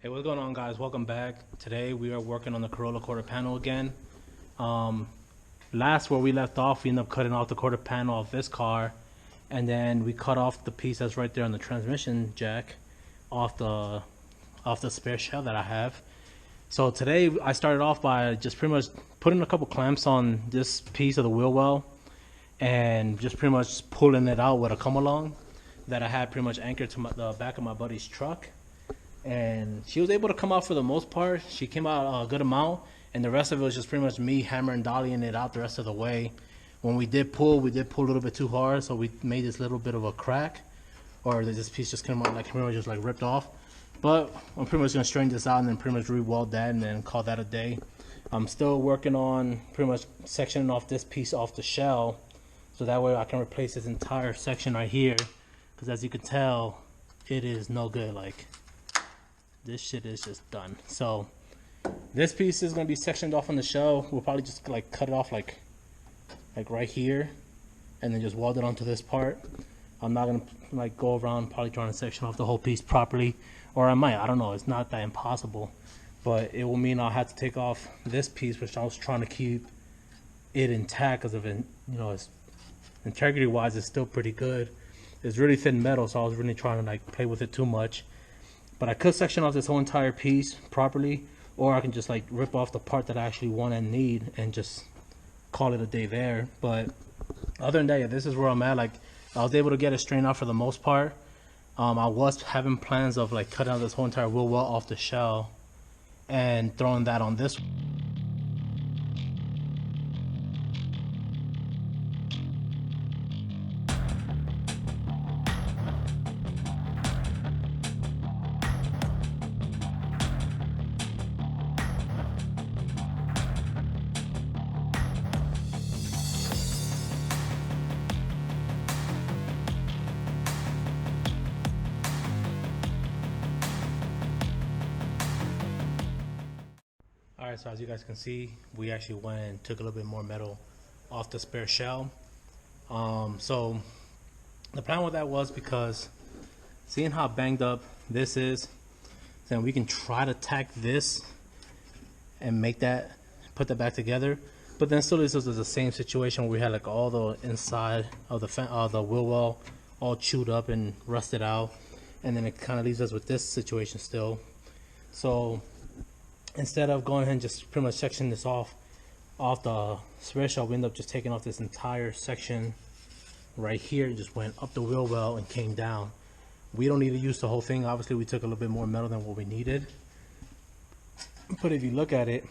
Hey, what's going on, guys? Welcome back. Today we are working on the Corolla quarter panel again. Last where we left off, we ended up cutting off the quarter panel of this car, and then we cut off the piece that's right there on the transmission jack off the spare shell that I have. So today I started off by just pretty much putting a couple clamps on this piece of the wheel well and just pretty much pulling it out with a come along that I had pretty much anchored to the back of my buddy's truck. And she was able to come out for the most part. She came out a good amount, and the rest of it was just pretty much me hammering, dollying it out the rest of the way. When we did pull a little bit too hard, so we made this little bit of a crack, or this piece just came out just like ripped off. But I'm pretty much gonna straighten this out and then pretty much re-weld that and then call that a day. I'm still working on pretty much sectioning off this piece off the shell, so that way I can replace this entire section right here. Because as you can tell, it is no good. Like, this shit is just done. So this piece is gonna be sectioned off on the shell. We'll probably just like cut it off like right here, and then just weld it onto this part. I'm not gonna like go around probably trying to section off the whole piece properly, or I might. I don't know. It's not that impossible, but it will mean I'll have to take off this piece, which I was trying to keep it intact because of it. You know, it's integrity wise, it's still pretty good. It's really thin metal, so I was really trying to like play with it too much. But I could section off this whole entire piece properly, or I can just like rip off the part that I actually want and need and just call it a day there. But other than that, yeah, this is where I'm at. Like, I was able to get it straightened out for the most part. I was having plans of like cutting out this whole entire wheel well off the shell and throwing that on this. Alright, so as you guys can see, we actually went and took a little bit more metal off the spare shell. So the plan with that was because seeing how banged up this is, then we can try to tack this and put that back together. But then still this was the same situation where we had like all the inside of the wheel well all chewed up and rusted out, and then it kind of leaves us with this situation still. So instead of going ahead and just pretty much section this off the spare shell, we ended up just taking off this entire section right here. It just went up the wheel well and came down. We don't need to use the whole thing. Obviously we took a little bit more metal than what we needed, but if you look at it,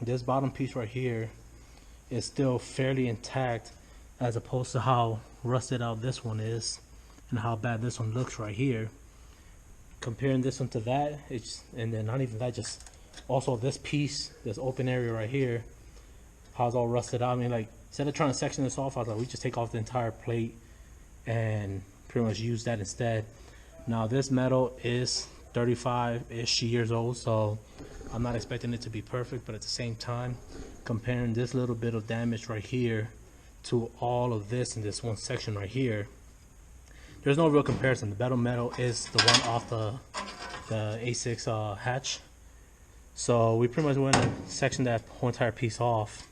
this bottom piece right here is still fairly intact, as opposed to how rusted out this one is and how bad this one looks right here. Comparing this one to that, and then not even that, just also this piece, this open area right here, how it's all rusted out. I mean, like, instead of trying to section this off, I was like, we just take off the entire plate and pretty much use that instead. Now this metal is 35-ish years old, so I'm not expecting it to be perfect, but at the same time, comparing this little bit of damage right here to all of this in this one section right here, there's no real comparison. The better metal is the one off the A6 hatch. So we pretty much went and sectioned that whole entire piece off,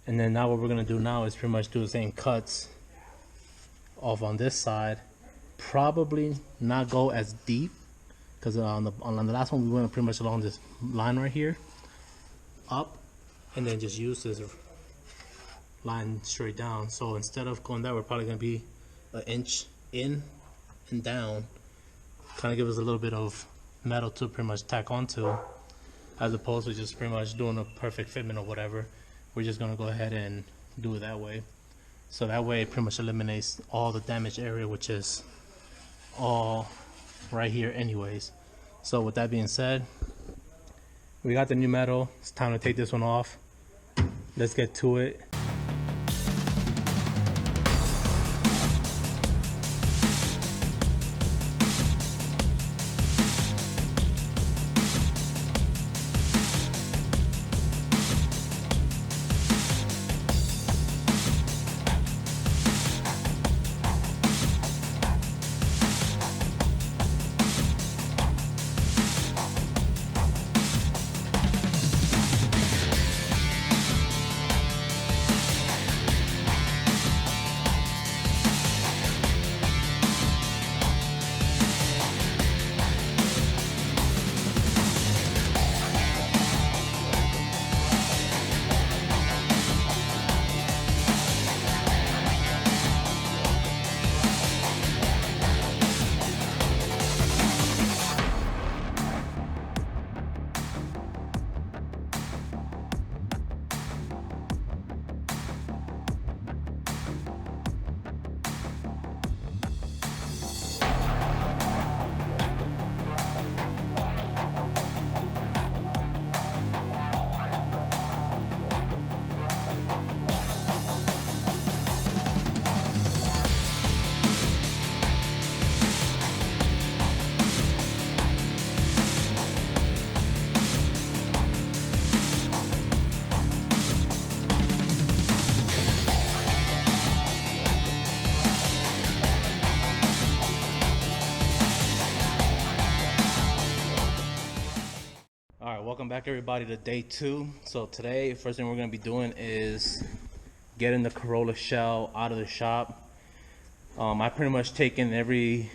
and then now what we're gonna do now is pretty much do the same cuts off on this side. Probably not go as deep, because on the last one we went pretty much along this line right here up, and then just use this line straight down. So instead of going that, we're probably gonna be an inch in and down, kind of give us a little bit of metal to pretty much tack onto, as opposed to just pretty much doing a perfect fitment or whatever. We're just gonna go ahead and do it that way. So that way it pretty much eliminates all the damaged area, which is all right here anyways. So with that being said, we got the new metal. It's time to take this one off. Let's get to it. All right, welcome back everybody to day 2. So today, first thing we're gonna be doing is getting the Corolla shell out of the shop. I pretty much taken every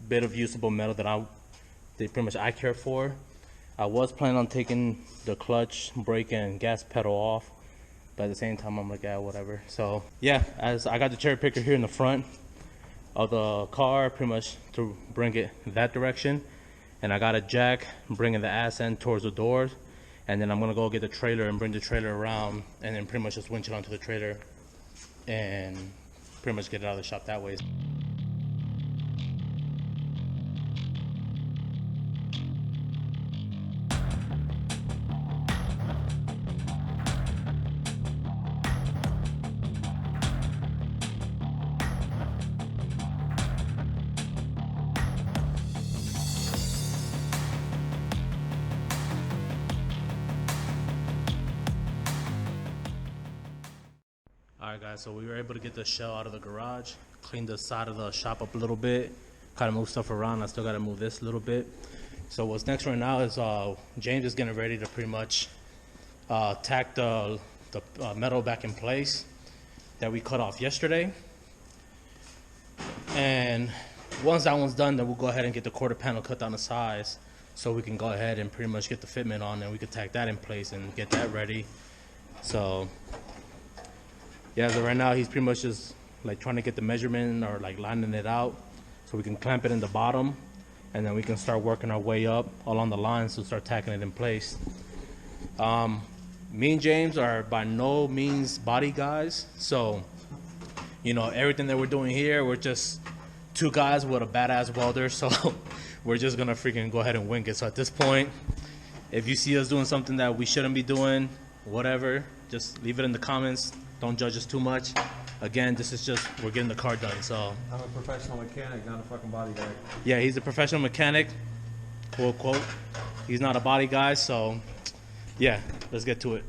bit of usable metal that I care for. I was planning on taking the clutch, brake, and gas pedal off, but at the same time, I'm like, yeah, whatever. So yeah, as I got the cherry picker here in the front of the car, pretty much to bring it that direction. And I got a jack bringing the ass end towards the doors, and then I'm gonna go get the trailer and bring the trailer around, and then pretty much just winch it onto the trailer and pretty much get it out of the shop that way. Alright guys, so we were able to get the shell out of the garage, clean the side of the shop up a little bit, kind of move stuff around. I still got to move this a little bit. So what's next right now is James is getting ready to pretty much tack the metal back in place that we cut off yesterday. And once that one's done, then we'll go ahead and get the quarter panel cut down to size so we can go ahead and pretty much get the fitment on, and we can tack that in place and get that ready. So yeah, so right now he's pretty much just like trying to get the measurement or like lining it out so we can clamp it in the bottom, and then we can start working our way up along the lines to start tacking it in place. Me and James are by no means body guys, so you know, everything that we're doing here, we're just two guys with a badass welder, so we're just gonna freaking go ahead and wing it. So at this point, if you see us doing something that we shouldn't be doing, whatever, just leave it in the comments. Don't judge us too much. Again, this is just, we're getting the car done, so. I'm a professional mechanic, not a fucking body guy. Yeah, he's a professional mechanic, quote, quote. He's not a body guy, so yeah, let's get to it.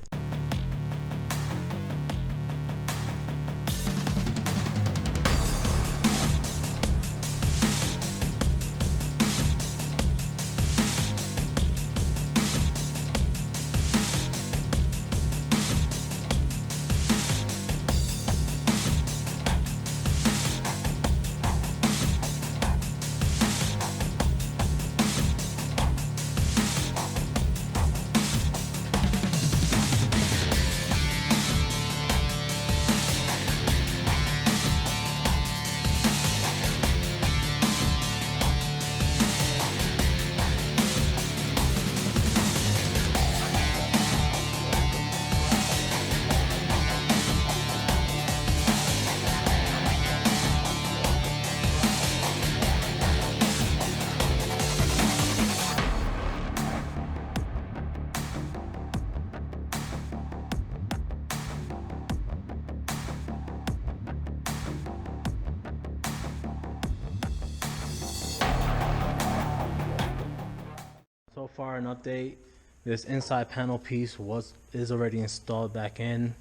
So far, an update. This inside panel piece is already installed back in.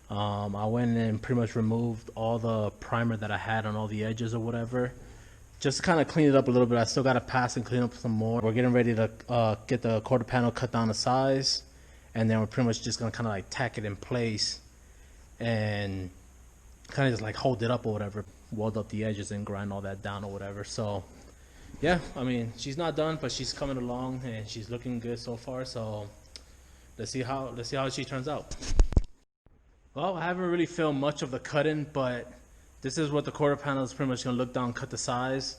I went and pretty much removed all the primer that I had on all the edges or whatever, just to kind of clean it up a little bit. I still got to pass and clean up some more. We're getting ready to get the quarter panel cut down to size, and then we're pretty much just gonna kind of like tack it in place and kind of just like hold it up or whatever, weld up the edges and grind all that down or whatever. So yeah, I mean, she's not done, but she's coming along and she's looking good so far. So let's see how she turns out. Well, I haven't really filmed much of the cutting, but this is what the quarter panel is pretty much gonna look down, cut the size.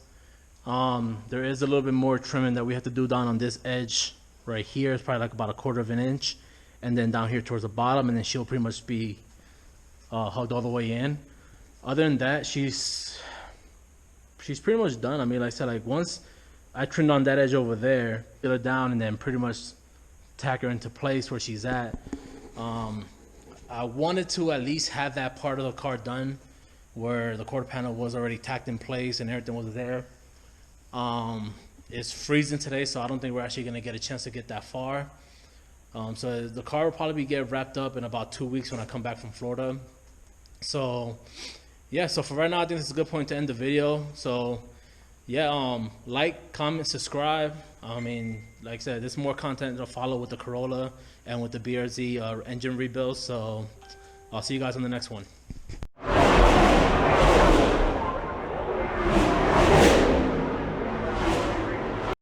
There is a little bit more trimming that we have to do down on this edge right here. It's probably like about 1/4 of an inch, and then down here towards the bottom, and then she'll pretty much be hugged all the way in. Other than that, she's pretty much done. I mean, like I said, like once I trimmed on that edge over there, get her down, and then pretty much tack her into place where she's at. I wanted to at least have that part of the car done where the quarter panel was already tacked in place and everything was there. It's freezing today, so I don't think we're actually going to get a chance to get that far. So the car will probably get wrapped up in about 2 weeks when I come back from Florida. So yeah, so for right now, I think this is a good point to end the video. So yeah, like, comment, subscribe. I mean, like I said, there's more content to follow with the Corolla and with the BRZ engine rebuild. So I'll see you guys on the next one.